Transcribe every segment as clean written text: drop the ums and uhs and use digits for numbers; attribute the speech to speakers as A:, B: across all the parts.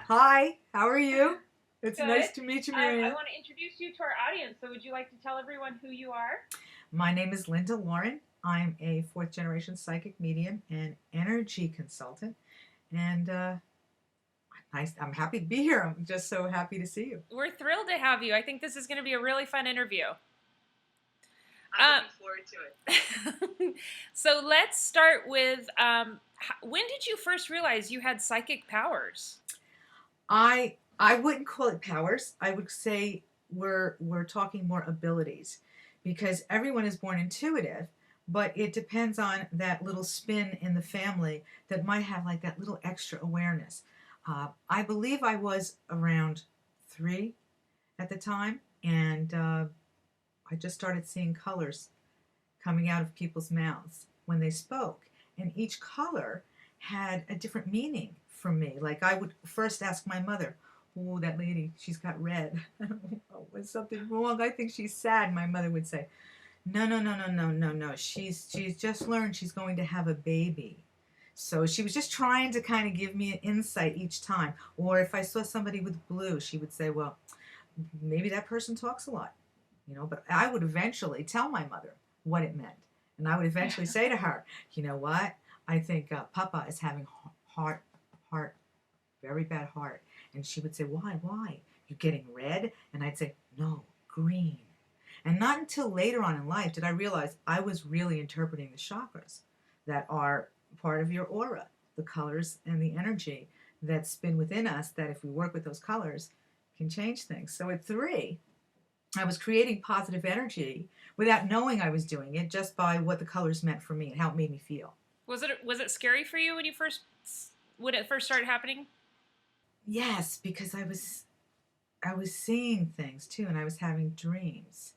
A: Hi, how are you? It's
B: Good.
A: nice to meet you,
B: I
A: Marianne.
B: want to introduce you to our audience. So, would you like to tell everyone who you are?
A: My name is Linda Lauren. I'm a fourth generation psychic medium and energy consultant. And I'm happy to be here. I'm just so happy to see you.
B: We're thrilled to have you. I think this is going to be a really fun interview.
A: I'm looking forward to it.
B: So, let's start with when did you first realize you had psychic powers?
A: I wouldn't call it powers. I would say we're talking more abilities because everyone is born intuitive, but it depends on that little spin in the family that might have like that little extra awareness. I believe I was around 3 at the time, and I just started seeing colors coming out of people's mouths when they spoke, and each color had a different meaning for me. Like I would first ask my mother, "Oh, that lady, she's got red. Was something wrong? I think she's sad." My mother would say, "No, no, no, no, no, no, no. She's just learned she's going to have a baby." So she was just trying to kind of give me an insight each time. Or if I saw somebody with blue, she would say, "Well, maybe that person talks a lot." But I would eventually tell my mother what it meant. And I would eventually say to her, "You know what? I think Papa is having heart, very bad heart." And she would say, "Why? You're getting red?" And I'd say, "No, green." And not until later on in life did I realize I was really interpreting the chakras that are part of your aura, the colors and the energy that spin within us, that if we work with those colors, can change things. So at 3, I was creating positive energy without knowing I was doing it, just by what the colors meant for me and how it made me feel.
B: Was it scary for you when it first started happening?
A: Yes, because I was seeing things too, and I was having dreams,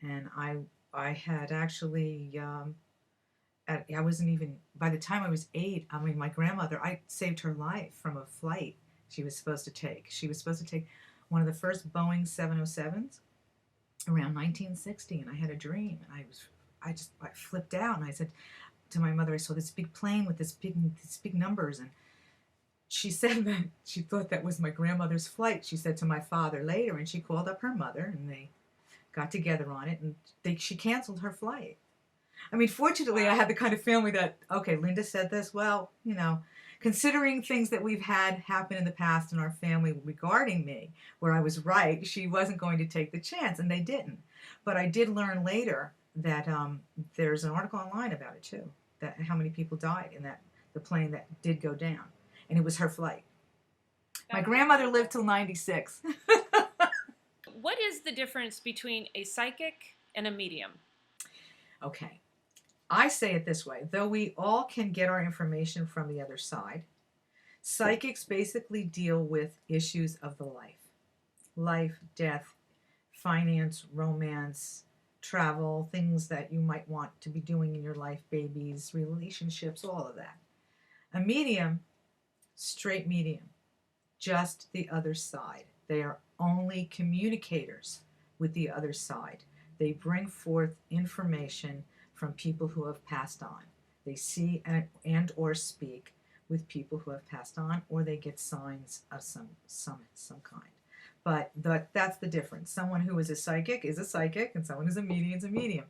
A: and I had actually I wasn't even, by the time I was 8. I mean, my grandmother, I saved her life from a flight she was supposed to take. She was supposed to take one of the first Boeing 707s around 1960, and I had a dream, and I flipped out, and I said to my mother, I saw this big plane with these big numbers, and she said that she thought that was my grandmother's flight. She said to my father later, and she called up her mother, and they got together on it, and she canceled her flight. I mean, fortunately, I had the kind of family that, okay, Linda said this. Well, considering things that we've had happen in the past in our family regarding me, where I was right, she wasn't going to take the chance, and they didn't. But I did learn later that there's an article online about it too, that how many people died in the plane that did go down, and it was her flight. My grandmother lived till 96.
B: What is the difference between a psychic and a medium?
A: Okay. I say it this way: though we all can get our information from the other side, psychics basically deal with issues of the life, death, finance, romance, travel, things that you might want to be doing in your life, babies, relationships, all of that. A medium, straight medium, just the other side. They are only communicators with the other side. They bring forth information from people who have passed on. They see and or speak with people who have passed on, or they get signs of some kind. But that's the difference. Someone who is a psychic, and someone who's a medium is a medium.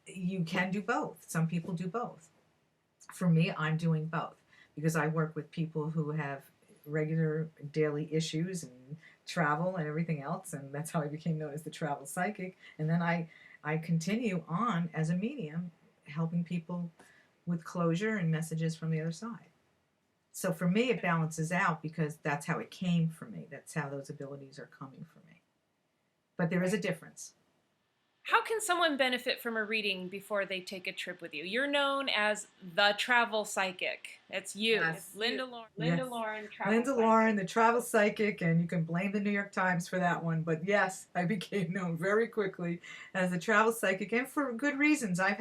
A: You can do both. Some people do both. For me, I'm doing both because I work with people who have regular daily issues and travel and everything else, and that's how I became known as the travel psychic. And then I continue on as a medium, helping people with closure and messages from the other side. So for me, it balances out because that's how it came for me. That's how those abilities are coming for me. But there is a difference.
B: How can someone benefit from a reading before they take a trip with you? You're known as the travel psychic. That's you,
A: Yes.
B: Linda Lauren.
A: Yes.
B: Travel
A: Linda
B: psychic.
A: Lauren, the travel psychic, and you can blame the New York Times for that one. But yes, I became known very quickly as the travel psychic, and for good reasons. I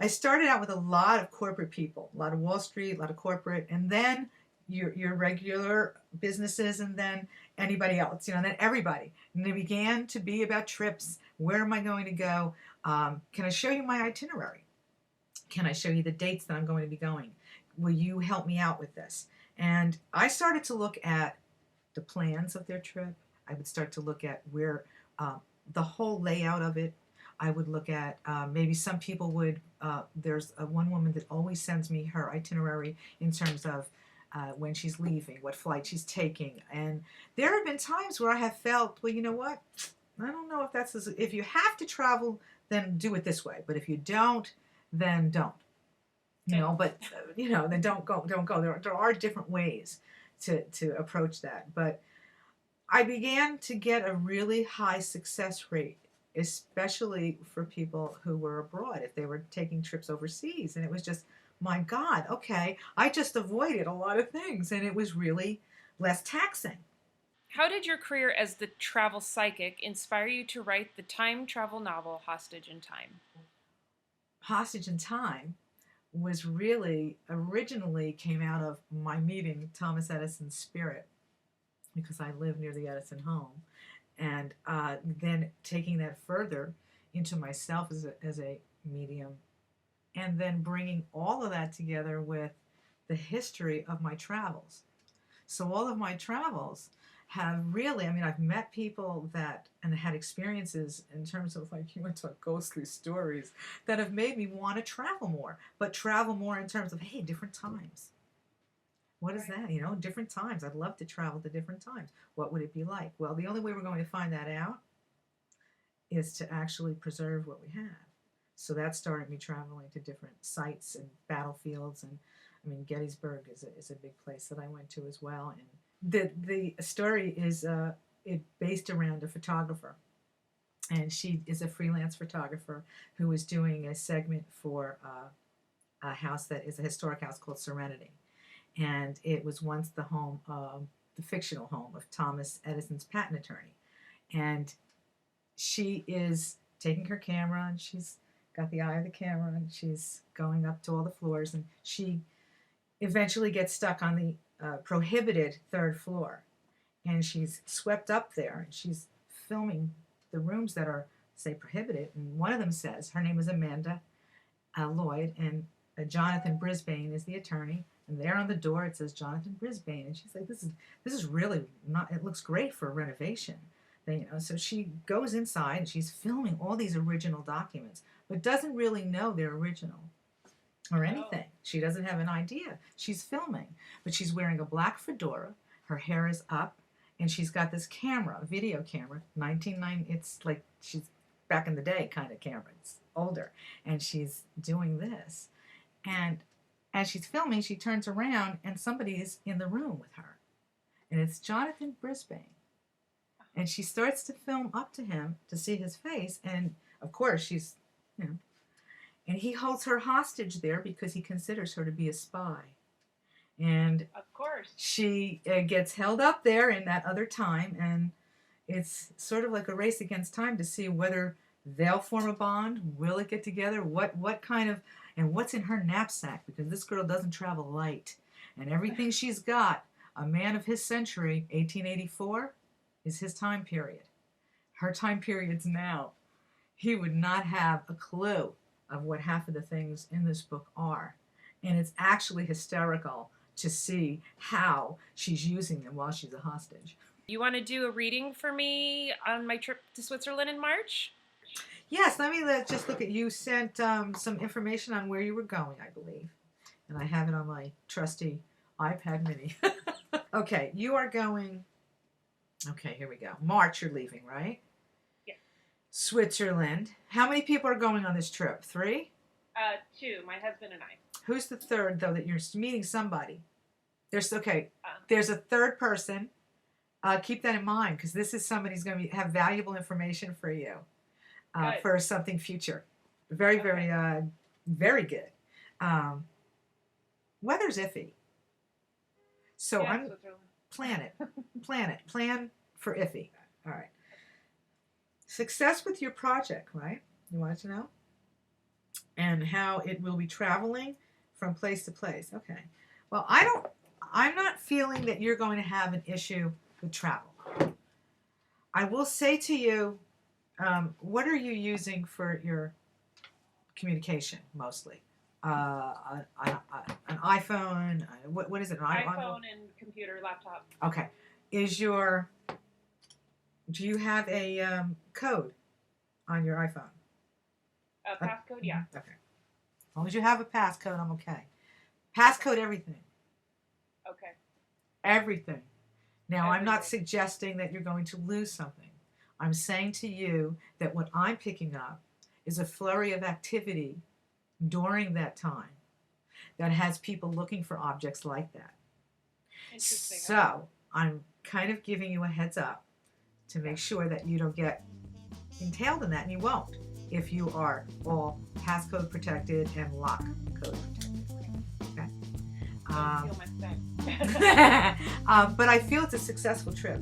A: started out with a lot of corporate people, a lot of Wall Street, a lot of corporate, and then your regular businesses, and then anybody else, and then everybody. And they began to be about trips. Where am I going to go? Can I show you my itinerary? Can I show you the dates that I'm going to be going? Will you help me out with this? And I started to look at the plans of their trip. I would start to look at where uh, the whole layout of it. I would look at maybe some people would. There's one woman that always sends me her itinerary in terms of when she's leaving, what flight she's taking, and there have been times where I have felt, well, you know what? I don't know if that's if you have to travel, then do it this way. But if you don't, then don't. You
B: Okay.
A: know, but you know, then don't go. There are different ways to approach that. But I began to get a really high success rate, especially for people who were abroad, if they were taking trips overseas. And it was just, my God, okay, I just avoided a lot of things, and it was really less taxing.
B: How did your career as the travel psychic inspire you to write the time travel novel Hostage in Time?
A: Hostage in Time was really originally came out of my meeting Thomas Edison's spirit, because I live near the Edison home, and then taking that further into myself as a medium, and then bringing all of that together with the history of my travels. So all of my travels have really, I mean, I've met people that and had experiences in terms of, like, you went to ghostly stories that have made me want to travel more, but travel more in terms of, hey, different times. What is that? You know, different times. I'd love to travel to different times. What would it be like? Well, the only way we're going to find that out is to actually preserve what we have. So that started me traveling to different sites and battlefields, and I mean, Gettysburg is a big place that I went to as well. And the story is it based around a photographer, and she is a freelance photographer who is doing a segment for a house that is a historic house called Serenity, and it was once the home of the fictional home of Thomas Edison's patent attorney, and she is taking her camera, and she's got the eye of the camera, and she's going up to all the floors, and she eventually gets stuck on the prohibited third floor, and she's swept up there, and she's filming the rooms that are, say, prohibited. And one of them says her name is Amanda Lloyd, and Jonathan Brisbane is the attorney. And there on the door it says Jonathan Brisbane, and she's like, this is really not. It looks great for a renovation. Then, you know, so she goes inside and she's filming all these original documents, but doesn't really know they're original or anything. She doesn't have an idea. She's filming, but she's wearing a black fedora. Her hair is up, and she's got this camera, a video camera, 1990. It's like she's back in the day kind of camera. It's older, and she's doing this. And as she's filming, she turns around, and somebody is in the room with her, and it's Jonathan Brisbane. And she starts to film up to him to see his face, and of course she's, you know, and he holds her hostage there because he considers her to be a spy. And
B: Of course.
A: she gets held up there in that other time, and it's sort of like a race against time to see whether they'll form a bond. Will it get together? What kind of, and what's in her knapsack, because this girl doesn't travel light, and everything she's got. A man of his century, 1884, is his time period. Her time period's now. He would not have a clue of what half of the things in this book are. And it's actually hysterical to see how she's using them while she's a hostage.
B: You want to do a reading for me on my trip to Switzerland in March?
A: Yes, let's just look at, you sent some information on where you were going, I believe. And I have it on my trusty iPad mini. Okay, you are going, okay, here we go. March you're leaving, right?
B: Yeah.
A: Switzerland. How many people are going on this trip? 3?
B: 2, my husband and I.
A: Who's the third, though, that you're meeting somebody? There's There's a third person. Keep that in mind, because this is somebody who's going to have valuable information for you for something future. Very, very, very good. Weather's iffy. So
B: Yeah,
A: I'm plan for iffy. All right. Success with your project, right? You wanted to know? And how it will be traveling from place to place. Okay. Well, I'm not feeling that you're going to have an issue with travel. I will say to you, what are you using for your communication mostly? An iPhone? What is it?
B: iPhone and computer, laptop.
A: Okay. Do you have a code on your iPhone?
B: A passcode, yeah.
A: Okay. As long as you have a passcode, I'm okay. Passcode everything.
B: Okay.
A: Everything. Now, I'm not
B: Everything.
A: suggesting that you're going to lose something. I'm saying to you that what I'm picking up is a flurry of activity during that time that has people looking for objects like that.
B: Interesting.
A: So, I'm kind of giving you a heads up to make sure that you don't get entailed in that, and you won't if you are all passcode protected and lock code protected. Okay.
B: I feel my sense.
A: But I feel it's a successful trip.